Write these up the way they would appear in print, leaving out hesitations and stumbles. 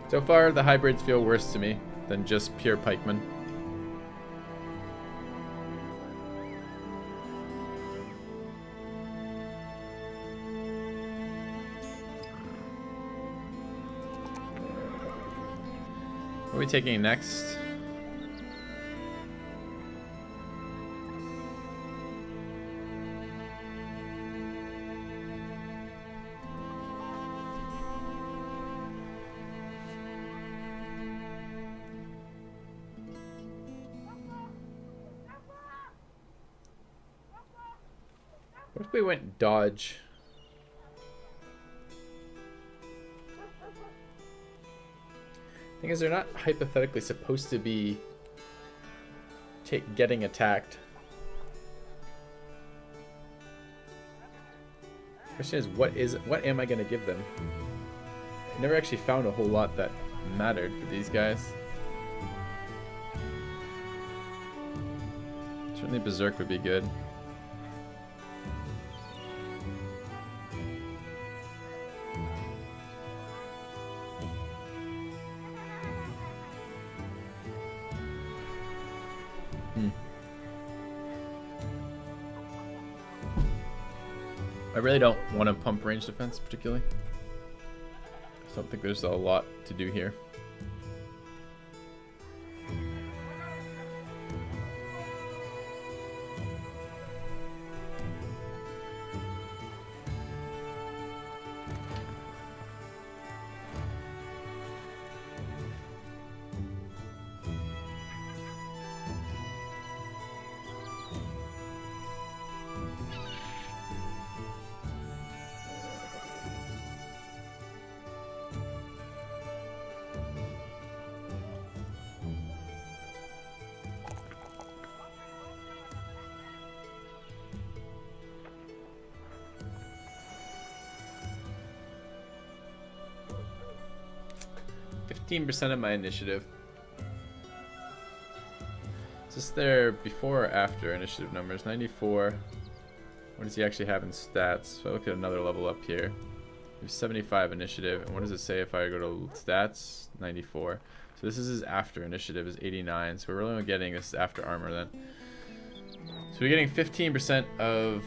So far, the hybrids feel worse to me than just pure pikemen. What are we taking next? What if we went dodge? Thing is, they're not hypothetically supposed to be getting attacked. Question is, what am I gonna give them? I never actually found a whole lot that mattered for these guys. Certainly Berserk would be good. I really don't want to pump range defense particularly. I don't think there's a lot to do here. %15 of my initiative. Is this their before or after initiative numbers? 94. What does he actually have in stats? So I look at another level up here. We have 75 initiative. And what does it say if I go to stats? 94. So this is his after initiative is 89. So we're really only getting this after armor then. So we're getting 15% of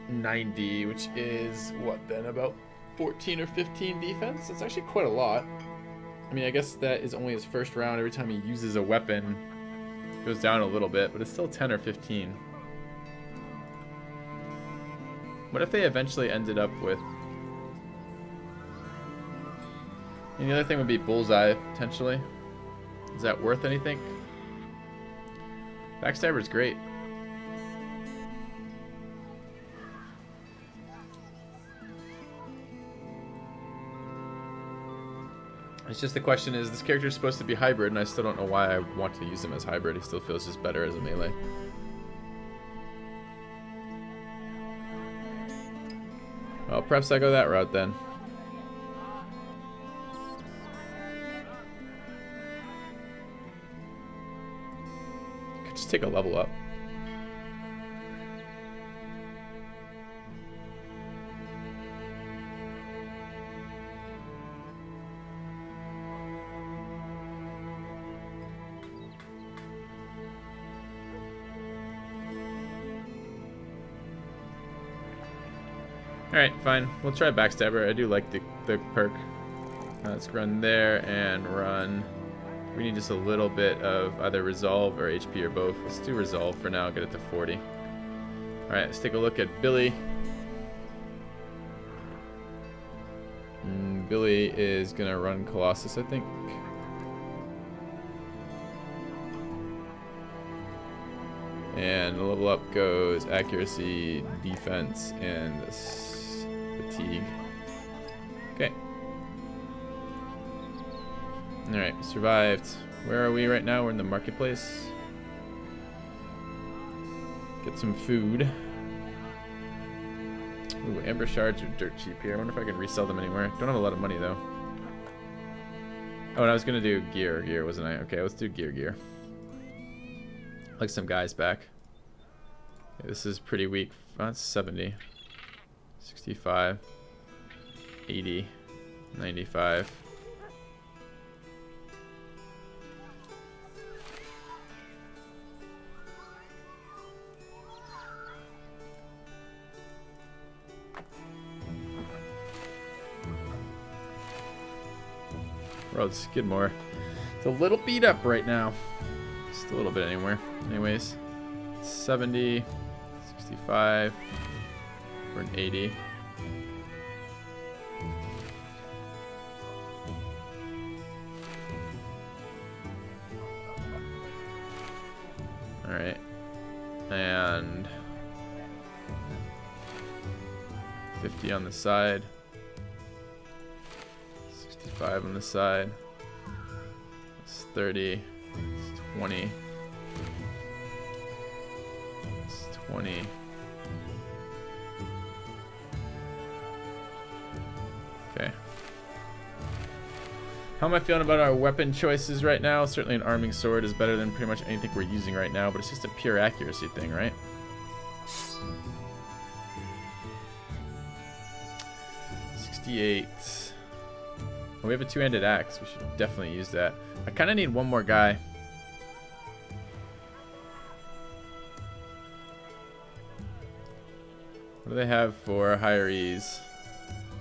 90, which is what then? About 14 or 15 defense? That's actually quite a lot. I mean, I guess that is only his first round. Every time he uses a weapon, it goes down a little bit, but it's still 10 or 15. What if they eventually ended up with... And the other thing would be Bullseye, potentially. Is that worth anything? Backstabber's great. It's just the question is, this character is supposed to be hybrid, and I still don't know why I want to use him as hybrid. He still feels just better as a melee. Well, perhaps I go that route then. Could just take a level up. Alright, fine. We'll try Backstabber. I do like the perk. Let's run there and run. We need just a little bit of either Resolve or HP or both. Let's do Resolve for now, get it to 40. Alright, let's take a look at Billy. Billy is going to run Colossus, I think. And the level up goes Accuracy, Defense, and Fatigue. Okay. Alright, survived. Where are we right now? We're in the marketplace. Get some food. Ooh, amber shards are dirt cheap here. I wonder if I can resell them anywhere. Don't have a lot of money though. Oh, and I was gonna do gear, wasn't I? Okay, let's do gear. Like some guys back. Okay, this is pretty weak. That's 70. 65. 80. 95. Road Skidmore. It's a little beat up right now. Just a little bit anywhere. Anyways, 70, 65, we're an 80. All right, and 50 on the side, 65 on the side. It's 30. It's 20. It's 20. Okay. How am I feeling about our weapon choices right now? Certainly an arming sword is better than pretty much anything we're using right now, but it's just a pure accuracy thing, right? We have a two-handed axe. We should definitely use that. I kind of need one more guy. What do they have for higher ease?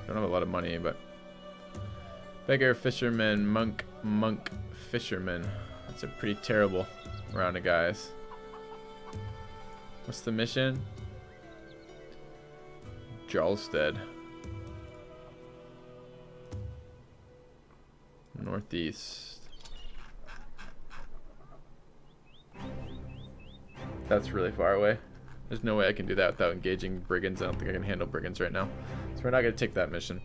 Don't have a lot of money, but beggar, fisherman, monk, fisherman. That's a pretty terrible round of guys. What's the mission? Jarlstead. Northeast. That's really far away. There's no way I can do that without engaging brigands. I don't think I can handle brigands right now. So we're not going to take that mission.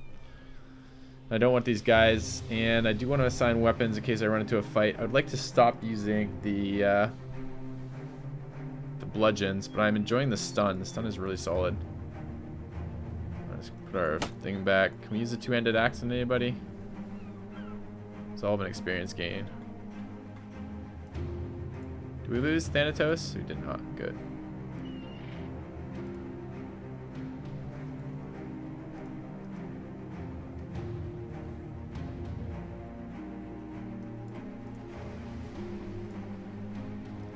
I don't want these guys, and I do want to assign weapons in case I run into a fight. I would like to stop using the bludgeons, but I'm enjoying the stun. The stun is really solid. Let's put our thing back. Can we use a two-handed axe on anybody? It's all of an experience gain. Do we lose Thanatos? We did not. Good.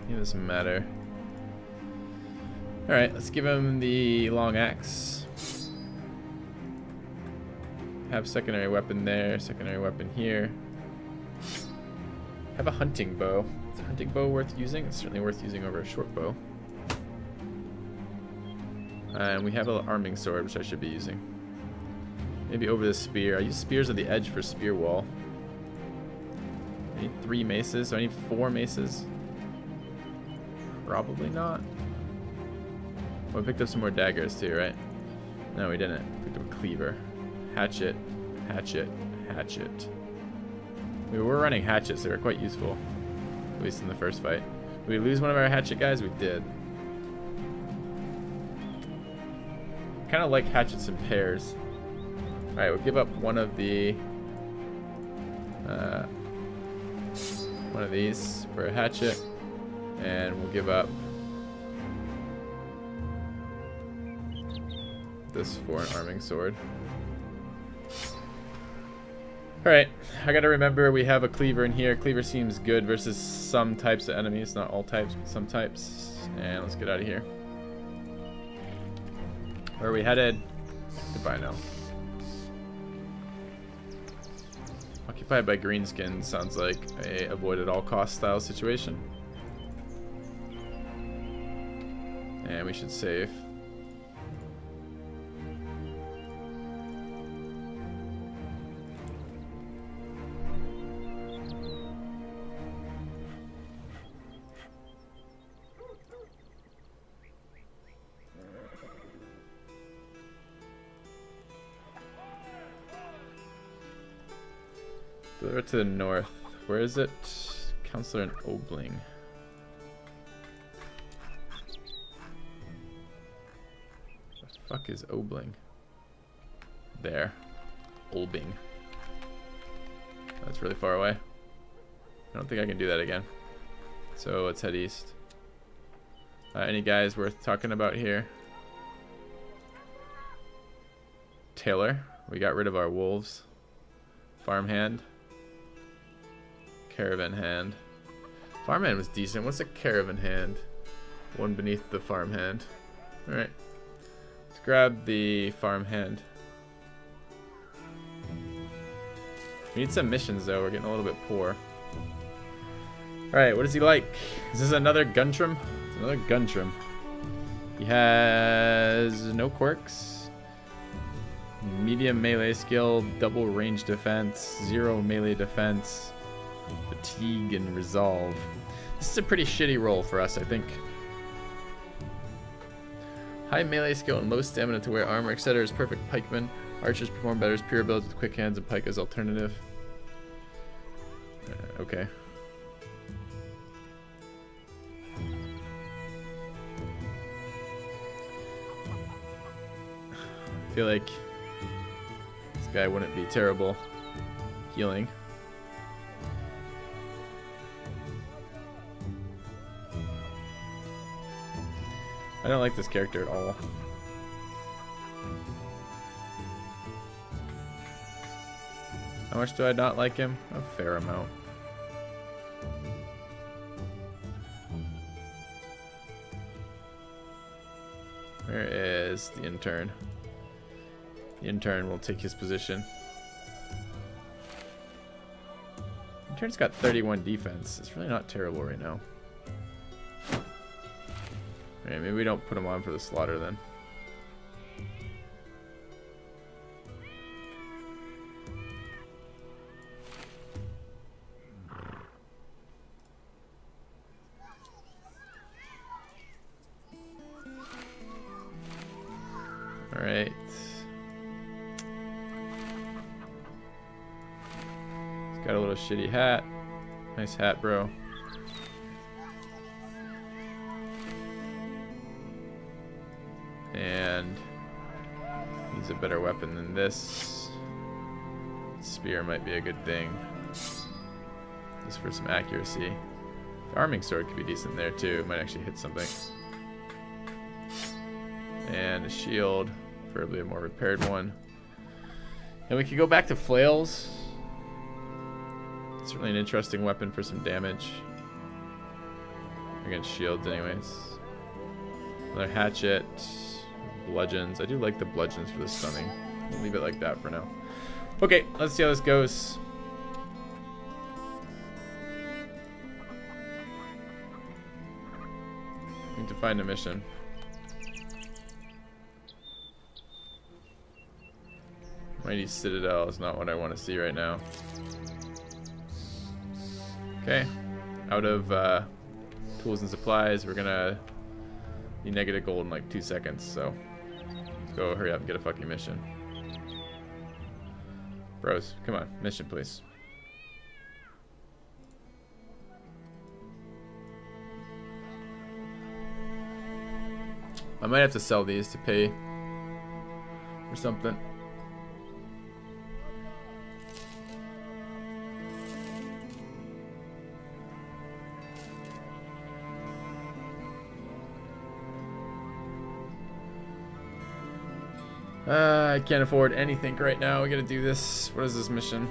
It doesn't matter. Alright, let's give him the long axe. Have secondary weapon there, secondary weapon here. Have a hunting bow. Is a hunting bow worth using? It's certainly worth using over a short bow. And we have an arming sword, which I should be using. Maybe over the spear. I use spears at the edge for spear wall. I need 3 maces, so I need 4 maces. Probably not. Oh, we picked up some more daggers too, right? No, we didn't. Picked up a cleaver. Hatchet, hatchet, hatchet. We were running hatchets, they were quite useful. At least in the first fight. Did we lose one of our hatchet guys? We did. Kind of like hatchets in pairs. Alright, we'll give up one of the... one of these for a hatchet. And we'll give up this for an arming sword. Alright, I gotta remember we have a cleaver in here. Cleaver seems good versus some types of enemies. Not all types, but some types. And let's get out of here. Where are we headed? Goodbye now. Occupied by Greenskin sounds like a avoid at all cost style situation. And we should save. Deliver to the north. Where is it? Counselor in Obling. The fuck is Obling? There. Olbing. That's really far away. I don't think I can do that again. So let's head east. Any guys worth talking about here? Taylor. We got rid of our wolves. Farmhand. Caravan hand. Farmhand was decent. What's a caravan hand? One beneath the farmhand. Alright. Let's grab the farmhand. We need some missions though, we're getting a little bit poor. Alright, what does he like? Is this another Guntram? It's another Guntram. He has no quirks. Medium melee skill, double range defense, 0 melee defense, fatigue, and resolve. This is a pretty shitty roll for us, I think. High melee skill and low stamina to wear armor, etc. is perfect pikeman. Archers perform better as pure builds with quick hands and pike as alternative. Okay. I feel like this guy wouldn't be terrible healing. I don't like this character at all. How much do I not like him? A fair amount. Where is the intern? The intern will take his position. Intern's got 31 defense. It's really not terrible right now. Alright, maybe we don't put him on for the slaughter then. Alright. He's got a little shitty hat. Nice hat, bro. And he's a better weapon than this. Spear might be a good thing. Just for some accuracy. The arming sword could be decent there too. It might actually hit something. And a shield, preferably a more repaired one. And we could go back to flails. It's certainly an interesting weapon for some damage. Against shields anyways. Another hatchet. Bludgeons. I do like the bludgeons for the stunning. I'll leave it like that for now. Okay, let's see how this goes. Need to find a mission. Mighty Citadel is not what I want to see right now. Okay, out of tools and supplies, we're gonna need negative gold in like 2 seconds, so let's go hurry up and get a fucking mission. Bros, come on, mission please. I might have to sell these to pay for something. I can't afford anything right now. We gotta do this. What is this mission?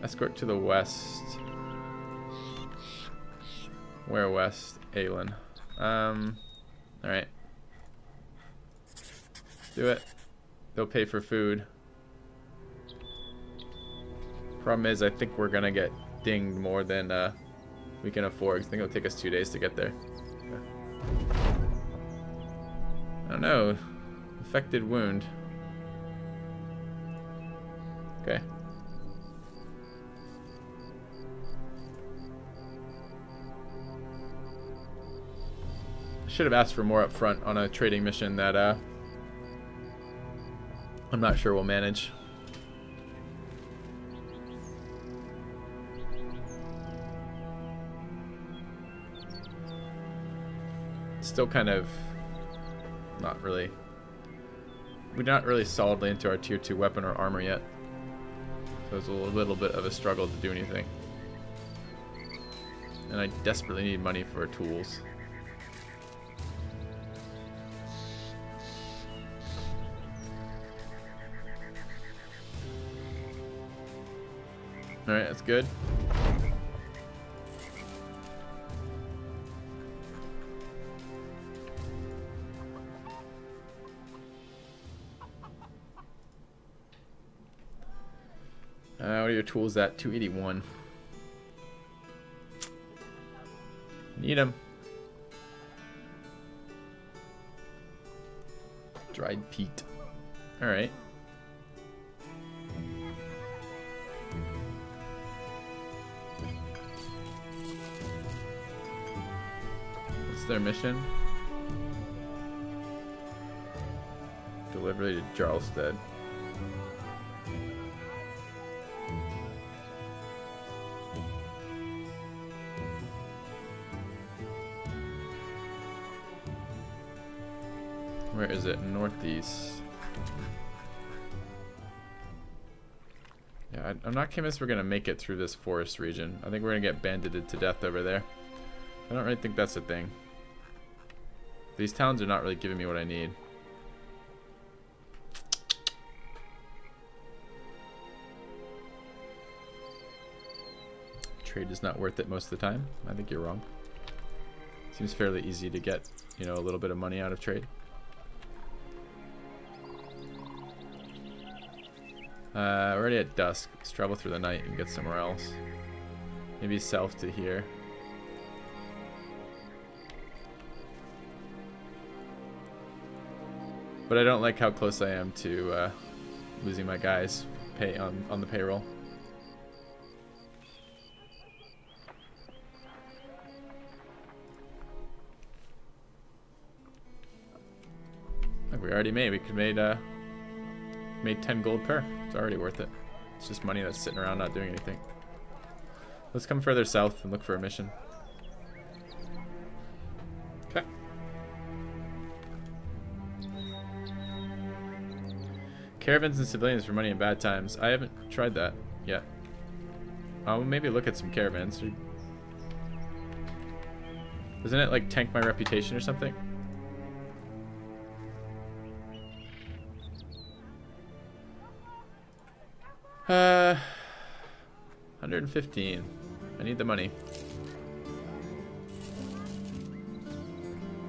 Escort to the west. Where west? Aelin. Alright. Do it. They'll pay for food. Problem is, I think we're gonna get dinged more than we can afford. I think it'll take us 2 days to get there. Okay. I don't know. Affected wound. Okay. I should have asked for more up front on a trading mission that I'm not sure we'll manage. Still kind of not really. We're not really solidly into our tier 2 weapon or armor yet. So it's a little bit of a struggle to do anything. And I desperately need money for tools. Alright, that's good. What are your tools at? 281. Need them. Dried peat. Alright. What's their mission? Delivery to Jarlstead. Where is it? Northeast. Yeah, I'm not convinced we're gonna make it through this forest region. I think we're gonna get bandited to death over there. I don't really think that's a thing. These towns are not really giving me what I need. Trade is not worth it most of the time. I think you're wrong. Seems fairly easy to get, you know, a little bit of money out of trade. We're already at dusk. Let's travel through the night and get somewhere else. Maybe south to here. But I don't like how close I am to losing my guys pay on the payroll. Like we already made. We could made 10 gold per. It's already worth it. It's just money that's sitting around not doing anything. Let's come further south and look for a mission. Okay. Caravans and civilians for money in bad times. I haven't tried that yet. I'll maybe look at some caravans. Doesn't it like tank my reputation or something? Uh, 115. I need the money.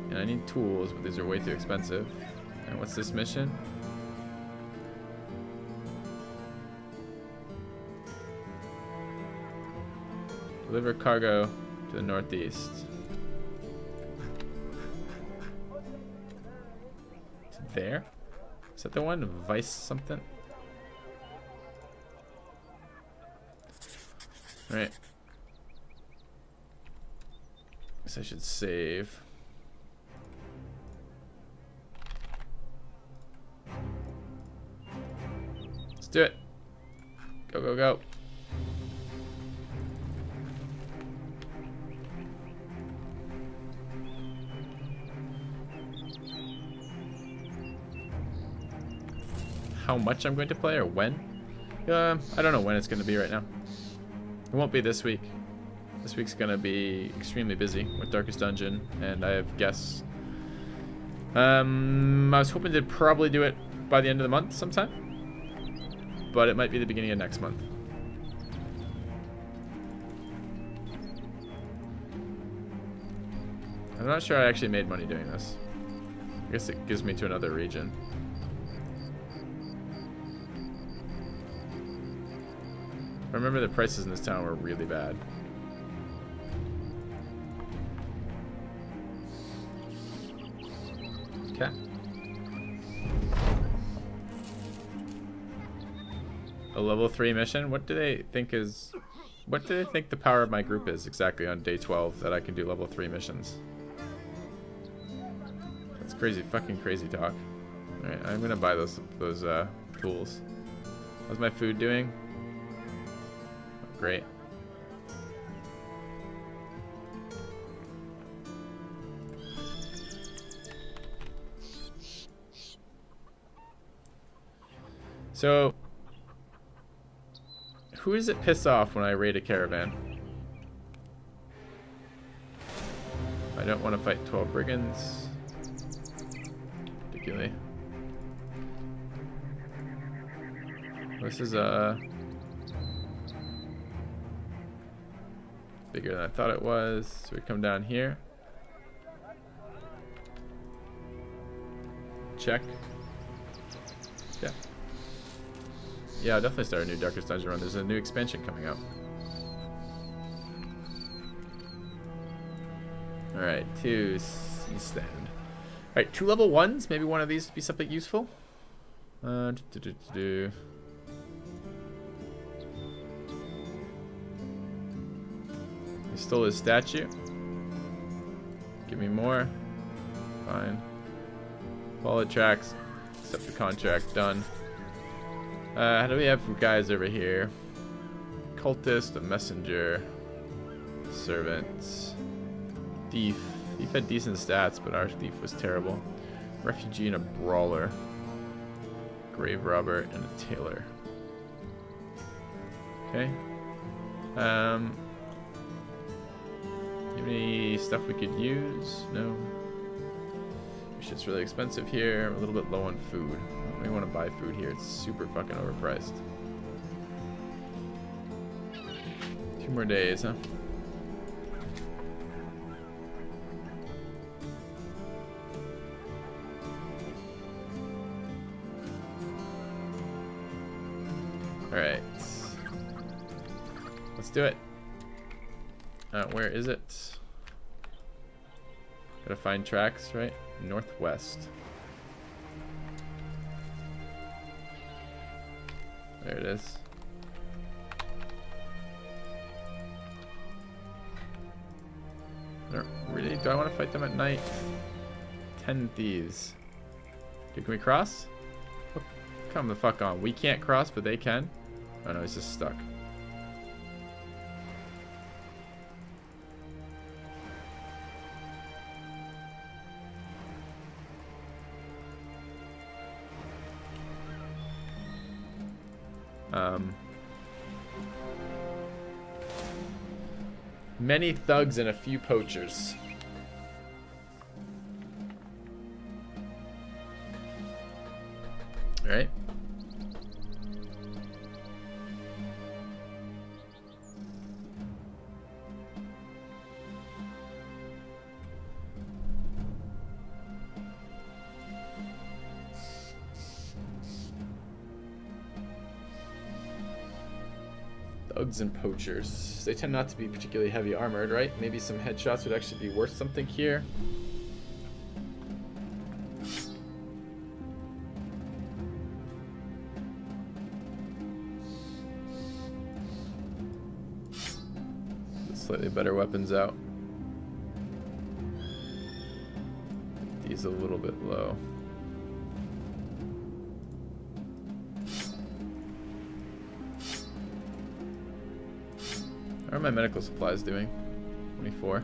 And I need tools, but these are way too expensive. And what's this mission? Deliver cargo to the northeast. There? Is that the one? Vice something? Alright. Guess I should save. Let's do it. Go, go, go. How much I'm going to play or when? I don't know when it's going to be right now. It won't be this week. This week's gonna be extremely busy with Darkest Dungeon, and I have guests. I was hoping to probably do it by the end of the month sometime, but it might be the beginning of next month. I'm not sure I actually made money doing this. I guess it gives me to another region. I remember the prices in this town were really bad. Okay. A level 3 mission? What do they think is... What do they think the power of my group is exactly on day 12 that I can do level 3 missions? That's crazy, fucking crazy talk. Alright, I'm gonna buy those tools. How's my food doing? Great. So, who does it piss off when I raid a caravan? I don't want to fight 12 brigands. Particularly. This is bigger than I thought it was. So we come down here. Check. Yeah. Yeah, I'll definitely start a new Darkest Dungeon run. There's a new expansion coming out. Alright, 2 stand. Alright, 2 level 1s. Maybe one of these would be something useful. He stole his statue. Give me more. Fine. Follow the tracks. Accept the contract. Done. How do we have guys over here? Cultist, a messenger, servant, thief. Thief had decent stats, but our thief was terrible. Refugee and a brawler. Grave robber and a tailor. Okay. Have any stuff we could use? No. Shit's really expensive here. A little bit low on food. I don't really want to buy food here. It's super fucking overpriced. 2 more days, huh? Alright. Let's do it. Where is it? Gotta find tracks, right? Northwest. There it is. Really? Do I want to fight them at night? 10 thieves. Okay, can we cross? Oh, come the fuck on. We can't cross, but they can. Oh no, he's just stuck. Many thugs and a few poachers. All right. Thugs and poachers. They tend not to be particularly heavy armored, right? Maybe some headshots would actually be worth something here. Slightly better weapons out. These a little bit low. How are my medical supplies doing? 24.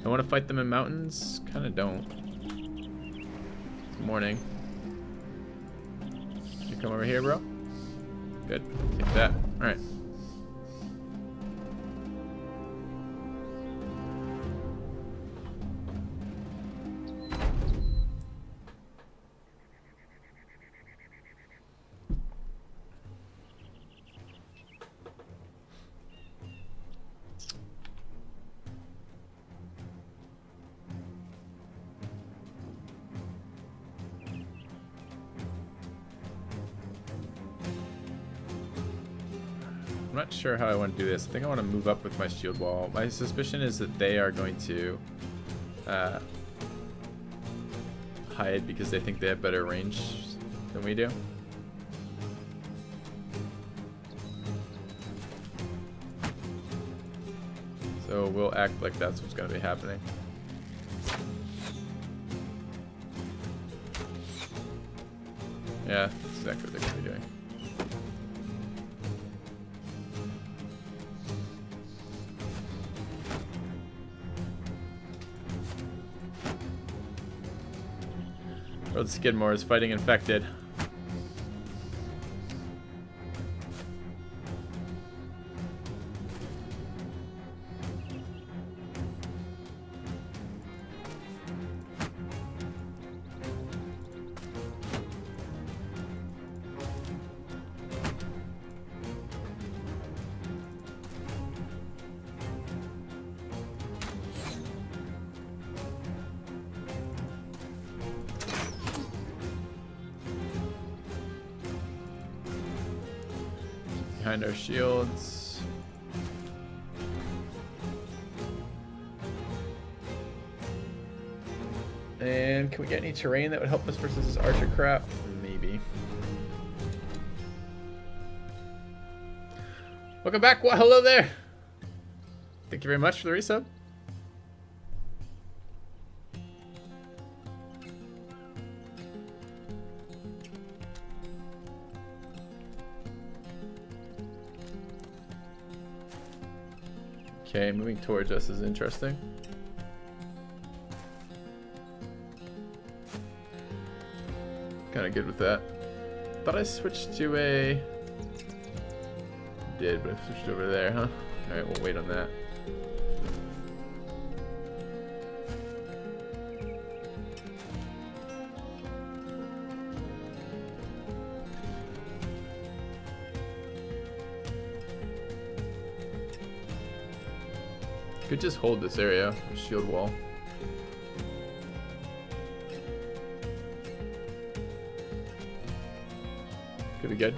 I want to fight them in mountains? Kind of don't. It's morning. You come over here, bro? Good. Take that. Alright. I'm not sure how I want to do this. I think I want to move up with my shield wall. My suspicion is that they are going to hide because they think they have better range than we do. So we'll act like that's what's going to be happening. Yeah, that's exactly what they're going to be doing. Road Skidmore is fighting infected. behind our shields. And can we get any terrain that would help us versus this archer crap? Maybe. Welcome back. Well, hello there. Thank you very much for the resub. Okay, moving towards us is interesting. Kind of good with that. Thought I switched to a... Did, but I switched over there, huh? Alright, we'll wait on that. Could just hold this area, shield wall. Could be good.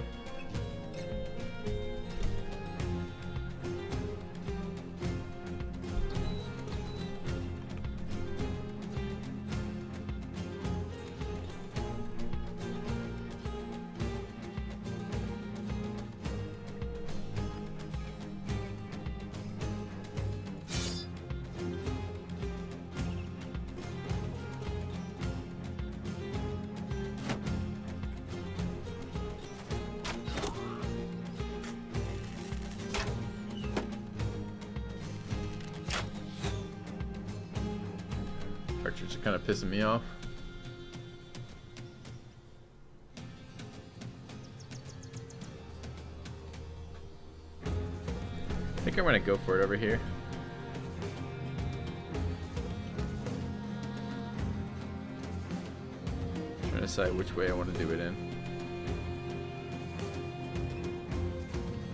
Archers are kind of pissing me off. I think I'm gonna go for it over here. Trying to decide which way I want to do it in.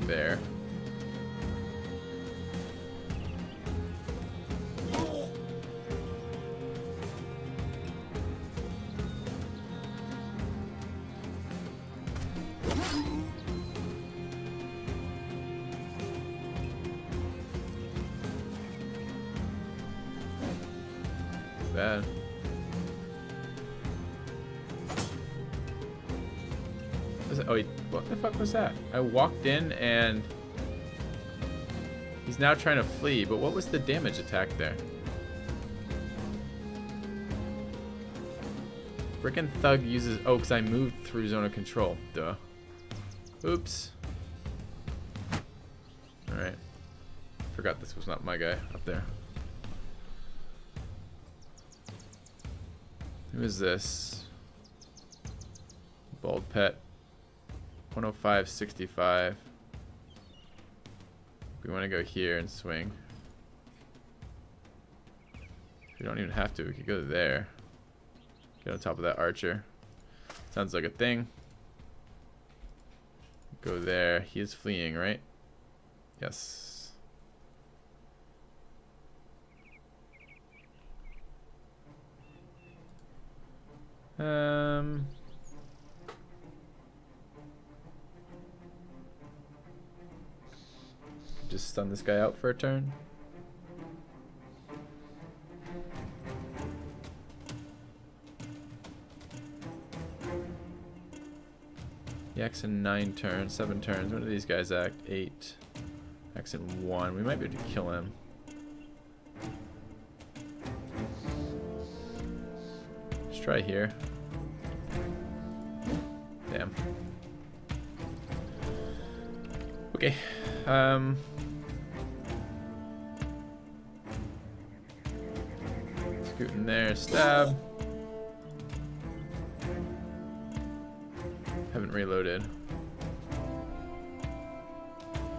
There. Bad. Oh, what the fuck was that? I walked in and he's now trying to flee, but what was the damage attack there? Frickin' thug uses... Oh, because I moved through zone of control. Duh. Oops. Alright. Forgot this was not my guy up there. Who is this? Bald Pet. 105.65. We want to go here and swing. We don't even have to. We could go there. Get on top of that archer. Sounds like a thing. Go there. He is fleeing, right? Yes. Just stun this guy out for a turn. He acts in 9 turns, 7 turns. When do these guys act? 8. Acts in 1. We might be able to kill him. Let's try here. Damn. Okay. Scoot in there, stab. Haven't reloaded.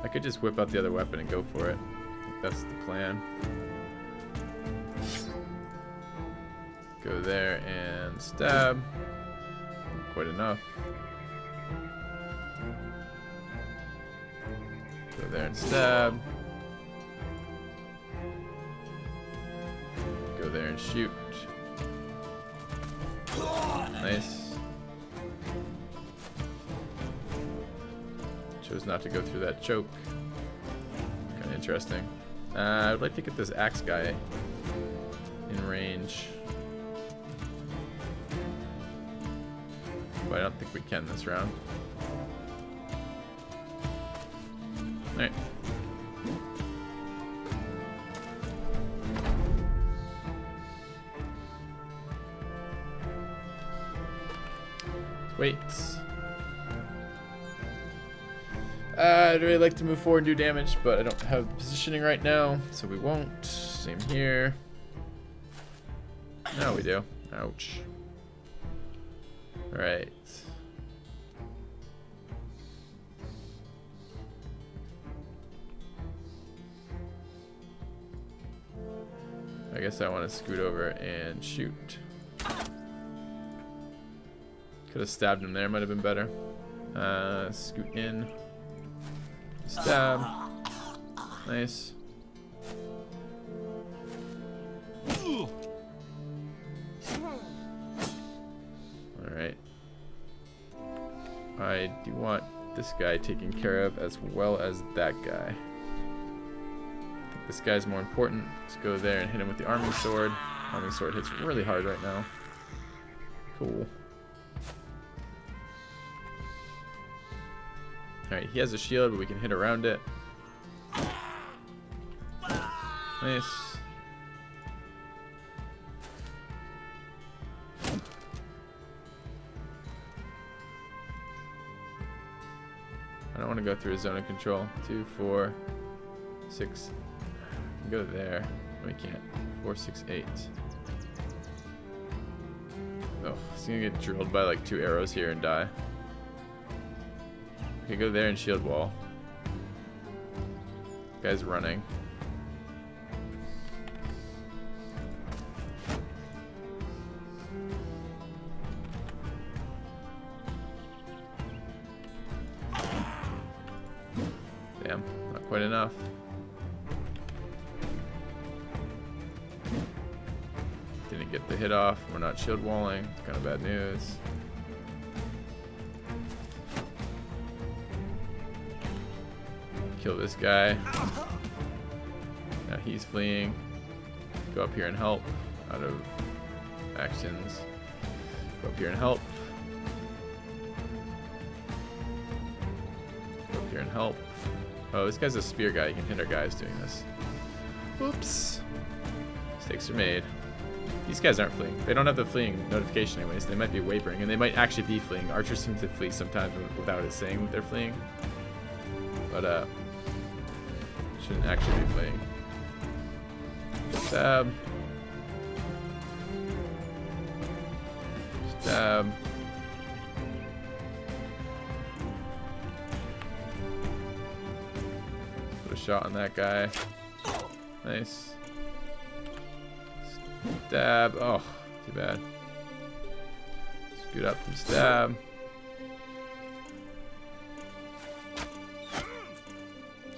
I could just whip out the other weapon and go for it. I think that's the plan. Go there and stab. Quite enough. Go there and stab. Go there and shoot. Nice. chose not to go through that choke. Kind of interesting. I would like to get this axe guy in range. But I don't think we can this round. Alright. Wait. I'd really like to move forward and do damage, but I don't have positioning right now, so we won't. Same here. No, we do. Ouch. Alright. I guess I want to scoot over and shoot. Could have stabbed him there, might have been better. Scoot in. Stab. Nice. Alright. I do want this guy taken care of as well as that guy. I think this guy's more important. Let's go there and hit him with the arming sword. Arming sword hits really hard right now. Cool. Alright, he has a shield, but we can hit around it. Nice. I don't want to go through a zone of control. 2, 4, 6. We can go there. No, we can't. 4, 6, 8. Oh, he's gonna get drilled by like 2 arrows here and die. Okay, go there and shield wall. Guy's running. Damn, not quite enough. Didn't get the hit off. We're not shield walling. Kind of bad news. Kill this guy. Now he's fleeing. Go up here and help. Out of actions. Go up here and help. Go up here and help. Oh, this guy's a spear guy. You can hit our guys doing this. Oops. Mistakes are made. These guys aren't fleeing. They don't have the fleeing notification anyways. They might be wavering, and they might actually be fleeing. Archers seem to flee sometimes without it saying that they're fleeing. But, shouldn't actually be fleeing. Stab. Stab. Put a shot on that guy. Nice. Stab. Oh, too bad. Scoot up and stab.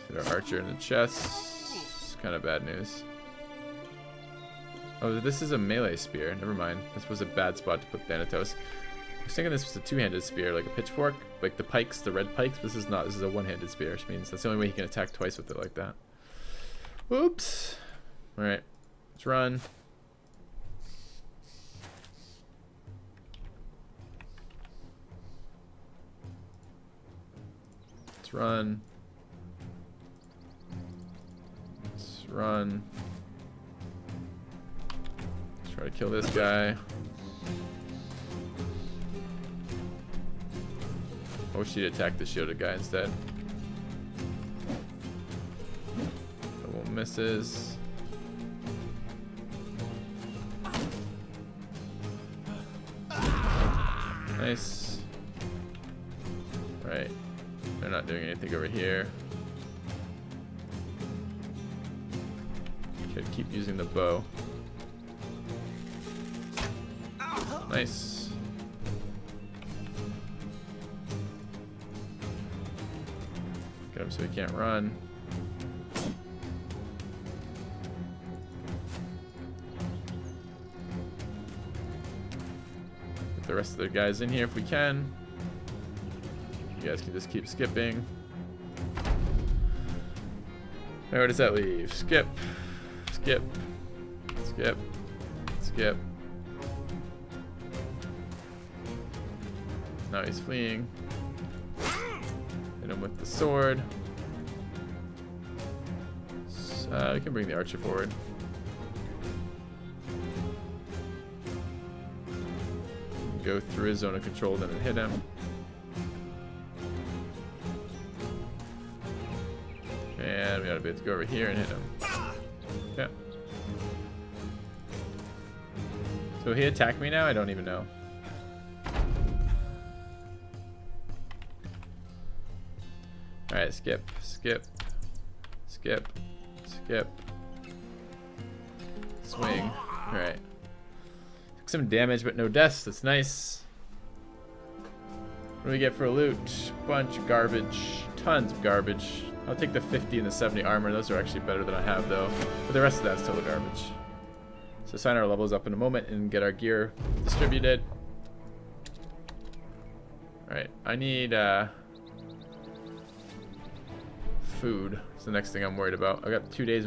Hit our archer in the chest. It's kind of bad news. Oh, this is a melee spear. Never mind. This was a bad spot to put Thanatos. I was thinking this was a two-handed spear, like a pitchfork. Like the pikes, the red pikes. This is not. This is a one-handed spear, which means that's the only way he can attack twice with it like that. Oops. Alright. Let's run. Let's run. Let's run. Let's try to kill this guy. I wish he'd attack the shielded guy instead. Double misses. Nice. Right. They're not doing anything over here. Should keep using the bow. Nice. Get him so he can't run. Get the rest of the guys in here if we can. You guys can just keep skipping. Alright, where does that leave? Skip. Skip. Skip. Skip. Now he's fleeing. Hit him with the sword. We can bring the archer forward. Go through his zone of control, then hit him. And we ought to be able to go over here and hit him. Okay. So he attacked me now? I don't even know. Alright, skip, skip, skip, skip. Swing. Alright. Took some damage, but no deaths. That's nice. What do we get for a loot? Bunch of garbage. Tons of garbage. I'll take the 50 and the 70 armor. Those are actually better than I have, though. But the rest of that's total garbage. So sign our levels up in a moment and get our gear distributed. Alright, I need food. It's the next thing I'm worried about. I got 2 days